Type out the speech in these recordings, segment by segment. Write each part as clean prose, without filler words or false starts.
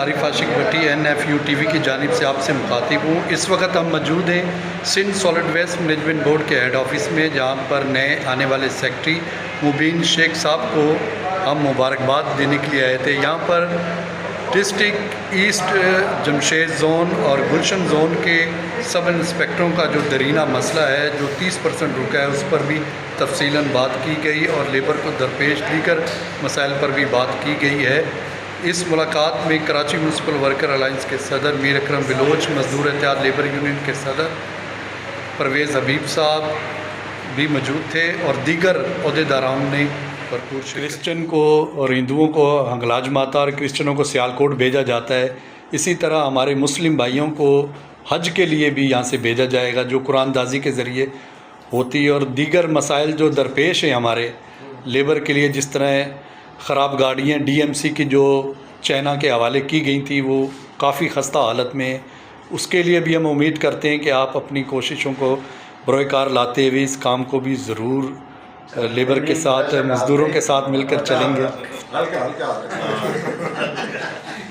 आरिफ आशिक भट्टी NFU TV की जानिब से आपसे मुखातिब हूँ। इस वक्त हम मौजूद हैं Sindh solid waste management board के हेड ऑफिस में, जहाँ पर नए आने वाले सेक्रेटरी मुबीन शेख साहब को हम मुबारकबाद देने के लिए आए थे। यहाँ पर डिस्ट्रिक्ट ईस्ट जमशेद जोन और गुलशन जोन के सब इंस्पेक्टरों का जो दरीना मसला है, जो 30% रुका है, उस पर भी तफसीलन बात की गई और लेबर को दरपेश दीगर मसाइल पर भी बात की गई है। इस मुलाकात में कराची म्यूनसिपल वर्कर अलाइंस के सदर मीर अकरम बिलोच, मजदूर इत्तेहाद लेबर यूनियन के सदर परवेज़ हबीब साहब भी मौजूद थे और दीगर अहदेदारों ने भरपूर। क्रिश्चियन को और हिंदुओं को हंगलाज माता और क्रिश्चियनों को सियालकोट भेजा जाता है। इसी तरह हमारे मुस्लिम भाइयों को हज के लिए भी यहाँ से भेजा जाएगा, जो कुरानदाजी के ज़रिए होती है। और दीगर मसाइल जो दरपेश हैं हमारे लेबर के लिए, जिस तरह ख़राब गाड़ियाँ DMC की जो चाइना के हवाले की गई थी, वो काफ़ी ख़स्ता हालत में है। उसके लिए भी हम उम्मीद करते हैं कि आप अपनी कोशिशों को बरोकार लाते हुए इस काम को भी ज़रूर लेबर के साथ, मज़दूरों के साथ मिलकर चलेंगे।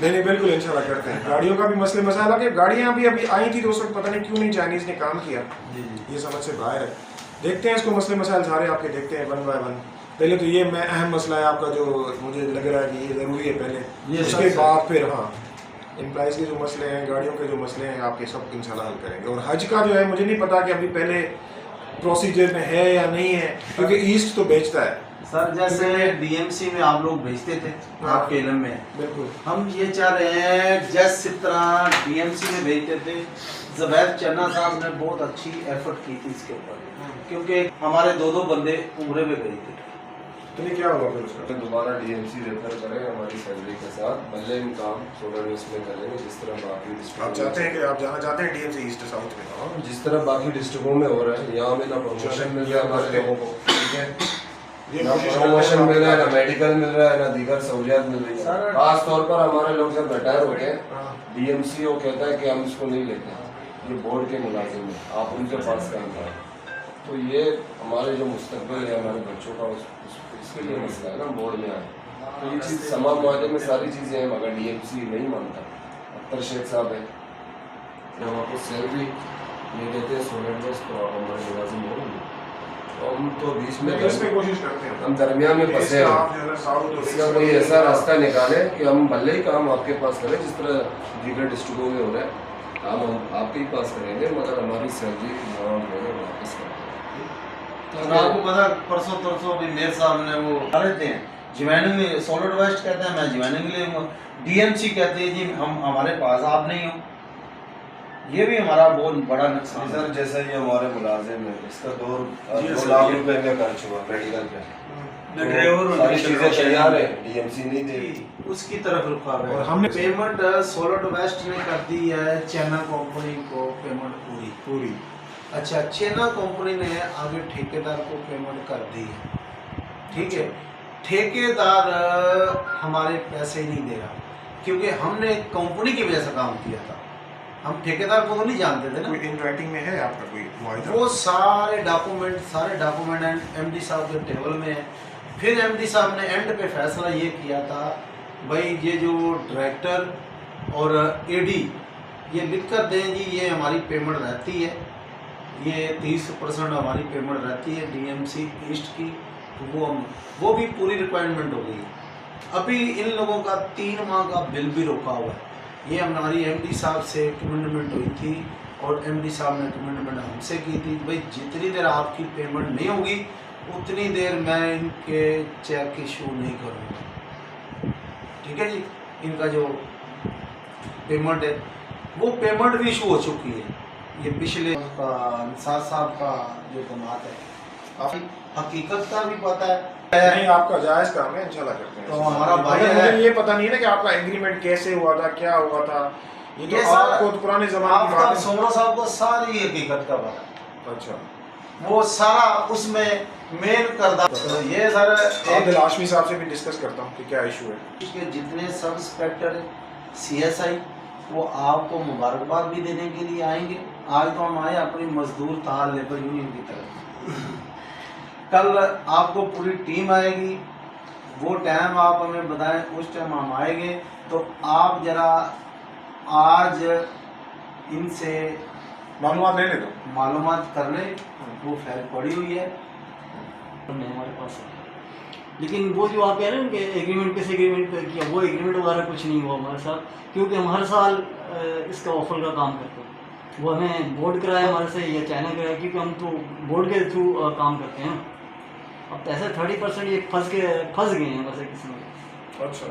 नहीं बिल्कुल इंशाल्लाह करते हैं। गाड़ियों का भी मसले मसाला के गाड़ियाँ भी अभी आई थी तो उस वक्त पता नहीं क्यों नहीं चाइनीज़ ने काम किया, ये समझ से बाहर है। देखते हैं इसको, मसले मसाइल सारे आपके देखते हैं वन बाय वन। पहले तो ये मैं अहम मसला है आपका, जो मुझे लग रहा है कि ये ज़रूरी है पहले, उसके बाद फिर हाँ एम्प्लॉइज़ के जो मसले हैं, गाड़ियों के जो मसले हैं, आपके सब इंशाल्लाह हल करेंगे। और हज का जो है मुझे नहीं पता कि अभी पहले प्रोसीजर में है या नहीं है, क्योंकि ईस्ट तो बेचता है सर। जैसे DMC में आप लोग भेजते थे आपके इलम में, बिल्कुल हम ये चाह रहे हैं जैसे इस तरह DMC में भेजते थे। ज़ुबैर चन्ना साहब ने बहुत अच्छी एफर्ट की थी इसके ऊपर, क्योंकि हमारे दो बंदे उम्रे में गए थे। तो नहीं क्या होगा फिर उसका? दोबारा DMC रेफर करें हमारी सैलरी के साथ, भले हम काम सोलर वेस्ट में करेंगे जिस तरह बाकी आप चाहते हैं कि आप जाना चाहते हैं DMC ईस्ट साउथ में? हाँ, जिस तरह बाकी डिस्ट्रिक्टों में हो रहा है। यहाँ में ना प्रमोशन मिल रहा है हमारे लोगों को, ठीक है, ना प्रमोशन मिल रहा है, ना मेडिकल मिल रहा है, ना दीगर सहूलियात मिल रही है। खास तौर पर हमारे लोग जब रिटायर होते हैं, DMC वो कहता है कि हम इसको नहीं लेते, ये बोर्ड के मुलाजिम हैं, आप उनके पास काम करें। तो ये हमारे जो मुस्तकबिल है हमारे बच्चों का, इसके लिए मसला है ना, बोर्ड में आए। तो ये चीज़ समा मुआहदे में सारी चीज़ें हैं, मगर DMC नहीं मानता। अख्तर शेख साहब है, जब आपको सैलरी ये देते हैं सोलर वेस्ट, तो आप हमारे मुलाजिम हो गए। तो हम तो बीच में कोशिश करते हैं, हम दरमियान में फंसे हैं। इसका कोई ऐसा रास्ता निकाले कि हम भले ही काम आपके पास करें जिस तरह दीगर डिस्ट्रिक्टों में हो रहा है, काम हम आपके ही पास करेंगे, मगर हमारी सैलरी वापस करें। तो आपको पता परसों तरसों भी मेयर साहब ने वो लेते हैं ज्वाइनिंग में, सॉलिड वेस्ट कहते हैं मैं ज्वाइनिंग के लिए, DMC कहते हैं जी हम हमारे पास आप नहीं हो। ये भी हमारा बहुत बड़ा नुकसान सर। जैसे ये हमारे मुलाजिम है, इसका 2 लाख रुपए का खर्च हुआ मेडिकल पे, ड्राइवर सारी चीजें तैयार है, DMC नहीं दे, उसकी तरफ रुका है। और हमने पेमेंट सॉलिड वेस्ट ने कर दी है चाइना कंपनी को, पेमेंट पूरी। अच्छा, चाइना कंपनी ने आगे ठेकेदार को पेमेंट कर दी है, ठीक है। ठेकेदार हमारे पैसे नहीं दे रहा, क्योंकि हमने कंपनी की वजह से काम किया था, हम ठेकेदार को तो नहीं जानते थे ना। कोई इन राइटिंग में है आपका कोई मुआवजा? वो सारे डॉक्यूमेंट MD साहब के टेबल में है। फिर MD साहब ने एंड पे फैसला ये किया था, भाई ये जो डायरेक्टर और AD ये लिख कर दें जी, ये हमारी पेमेंट रहती है, ये 30% हमारी पेमेंट रहती है DMC ईस्ट की। तो वो भी पूरी रिक्वायरमेंट हो गई है। अभी इन लोगों का 3 माह का बिल भी रोका हुआ है। ये हमारी MD साहब से कमिटमेंट हुई थी और MD साहब ने कमिटमेंट हमसे की थी, भाई जितनी देर आपकी पेमेंट नहीं होगी उतनी देर मैं इनके चेक इशू नहीं करूँगा, ठीक है जी। इनका जो पेमेंट है वो पेमेंट भी इशू हो चुकी है। ये पिछले निसार साहब का जो कमात है, काफ़ी हकीकत का भी पता है। नहीं, आपका जायज़ काम है, इंशाल्लाह करते हैं। तो हमारा भाई है, मुझे ये पता नहीं है ना कि आपका एग्रीमेंट कैसे हुआ था, क्या हुआ था। ये तो आपको तो पुराने ज़माने की बात है। सोमरा साहब को सारी हकीकत का पता। अच्छा, वो सारा उसमें मेन करदा। तो ये सर आदिल हाशमी साहब से भी डिस्कस करता हूँ कि क्या इशू है। इसके जितने सब इंस्पेक्टर CSI वो आपको मुबारकबाद भी देने के लिए आएंगे। आज तो हम आए अपनी मजदूर ताल लेबर यूनियन की तरफ, कल आपको पूरी टीम आएगी, वो टाइम आप हमें बताएं, उस टाइम हम आएंगे। तो आप जरा आज इनसे मालूमात ले ले दो। मालूमात कर लें, वो फाइल पड़ी हुई है नहीं हमारे पास। लेकिन वो जो आप कह रहे हैं कि एग्रीमेंट किस एग्रीमेंट पे किया, वो एग्रीमेंट वगैरह कुछ नहीं हुआ हमारे साथ, क्योंकि हम हर साल इसका ऑफर का काम करते हैं। वो हमें बोर्ड कराया हमारे से या चाइना कराया, क्योंकि हम तो बोर्ड के थ्रू काम करते हैं। अब ऐसे 30% ये फंस गए हैं वैसे किसी में। अच्छा,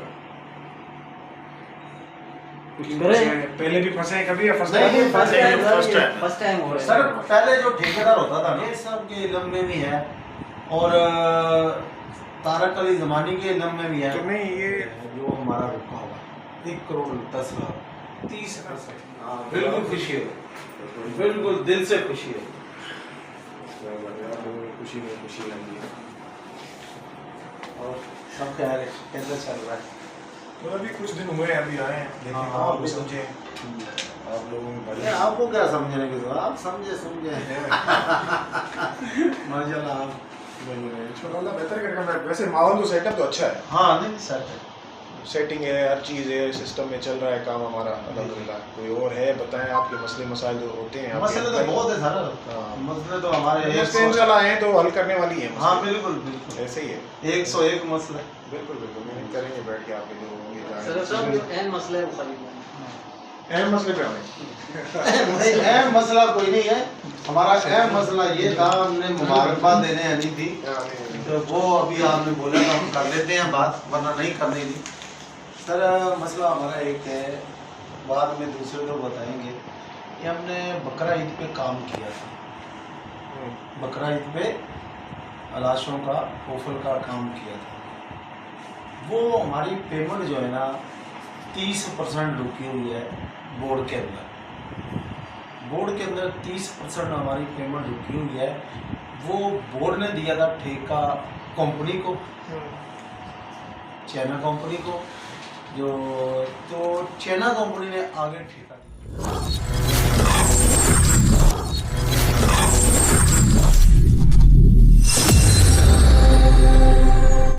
कुछ करें। पहले भी फंसे हैं कभी या फंसे नहीं, हैं? फर्स्ट टाइम हो रहा है सर। पहले जो ठेकेदार होता था ना, ये सब के इलम में भी है, और तारक अली ज़मानी के इलम में भी है। तो नहीं, ये जो हमारा रुका हुआ 1 करोड़ 10 लाख 30%। हाँ, बिल्कुल खुशी है, बिल्कुल दिल से खुशी है। खुशी में खुशी लगी है। और सब ख्याल है कैसा चल रहा है? तो अभी कुछ दिन हुए हैं, अभी आए हैं, देखें हाँ, आप भी समझे, आप लोगों में भले नहीं, आपको क्या समझने की जरूरत, आप समझे माशाल्लाह आप। अल्लाह बेहतर करेगा। वैसे माहौल तो सेटअप तो अच्छा है, हाँ नहीं सर, सेटिंग है, हर चीज़ है, सिस्टम में चल रहा है काम हमारा अल्हम्दुलिल्लाह। कोई और है बताएं, आपके मसले मसाइल जो होते हैं आपके मसले तो बहुत है सर। हाँ। मसले तो हमारे इंशाल्लाह आए तो हल करने वाली है। हाँ बिल्कुल बिल्कुल, ऐसे ही है। 101 मसले। बिल्कुल बिल्कुल, मैंने करेंगे बैठ के आपके जो होंगे सर साहब जो अहम मसला है वो खाली अहम मसले पे हमें नहीं, अहम मसला कोई नहीं है। हमारा अहम मसला ये था, हमने मुबारकबाद देने आनी थी, तो वो अभी आपने बोला था हम कर लेते हैं बात, वरना नहीं करनी थी। सर मसला हमारा एक है, बाद में दूसरे को बताएंगे कि हमने बकरा ईद पे काम किया था। बकरा ईद पे अलाशों का कोफल का काम किया था। वो हमारी पेमेंट जो है ना 30% रुकी हुई है बोर्ड के अंदर। बोर्ड के अंदर 30% हमारी पेमेंट रुकी हुई है। वो बोर्ड ने दिया था ठेका कंपनी को, चाइना कंपनी को, जो तो चाइना कंपनी ने आगे ठेका दिया।